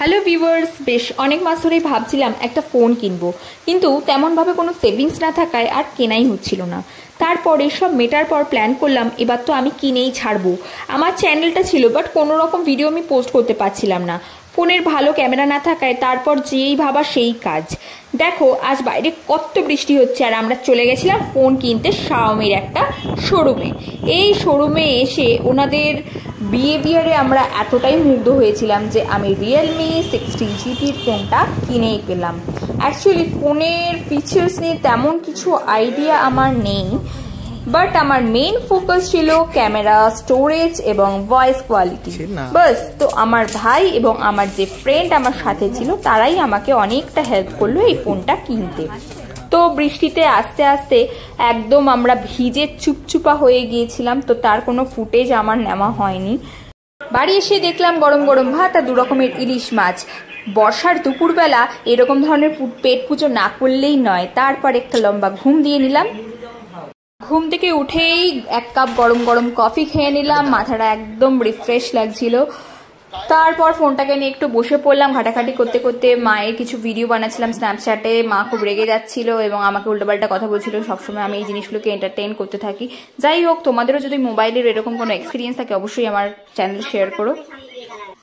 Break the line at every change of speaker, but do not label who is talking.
Hello viewers, বেশ অনেক মাস ধরেই ভাবছিলাম একটা ফোন কিনবো, কিন্তু তেমনভাবে কোনো সেভিংস না থাকায় আর কেনাই হচ্ছিল না। তারপরে সব মেটার পর প্ল্যান করলাম এবার তো আমি কিনেই ছাড়বো। আমার চ্যানেলটা ছিল, বাট কোনো রকম ভিডিও আমি পোস্ট করতে পারছিলাম না, ফোনের ভালো ক্যামেরা না থাকায়। তারপর যেই ভাবা সেই কাজ। দেখো আজ বাইরে কত বৃষ্টি হচ্ছে, আর আমরা চলে গেছিলাম ফোন কিনতে শাওমির একটা শোরুমে। এই শোরুমে এসে ওনাদের বিহেভিয়ারে আমরা এতটাই মুগ্ধ হয়েছিলাম যে আমি রিয়েলমি 16GB ফোনটা কিনেই পেলাম। অ্যাকচুয়ালি ফোনের ফিচার্স নিয়ে তেমন কিছু আইডিয়া আমার নেই, বাট আমার মেইন ফোকাস ছিল ক্যামেরা, স্টোরেজ এবং ভয়েস কোয়ালিটি। বাস, তো আমার ভাই এবং আমার যে ফ্রেন্ড আমার সাথে ছিল তারাই আমাকে অনেকটা হেল্প করলো এই ফোনটা কিনতে। তো বৃষ্টিতে আস্তে আস্তে একদম আমরা ভিজে চুপচুপা হয়ে গিয়েছিলাম, তো তার কোনো ফুটেজ আমার নেওয়া হয়নি। বাড়ি এসে দেখলাম গরম গরম ভাত আর 2 রকমের ইলিশ মাছ। বর্ষার দুপুরবেলা এরকম ধরনের পেট পুজো না করলেই নয়। তারপর একটা লম্বা ঘুম দিয়ে নিলাম। ঘুম থেকে উঠেই 1 কাপ গরম গরম কফি খেয়ে নিলাম, মাথাটা একদম রিফ্রেশ লাগছিল। তারপর ফোনটাকে নিয়ে একটু বসে পড়লাম, ঘাটাঘাটি করতে করতে মায়ের কিছু ভিডিও বানাচ্ছিলাম স্ন্যাপচ্যাটে। মা খুব রেগে যাচ্ছিল এবং আমাকে উল্টোপাল্টা কথা বলছিল। সবসময় আমি এই জিনিসগুলোকে এন্টারটেইন করতে থাকি। যাই হোক, তোমাদেরও যদি মোবাইলের এরকম কোনো এক্সপিরিয়েন্স থাকে অবশ্যই আমার চ্যানেল শেয়ার করো।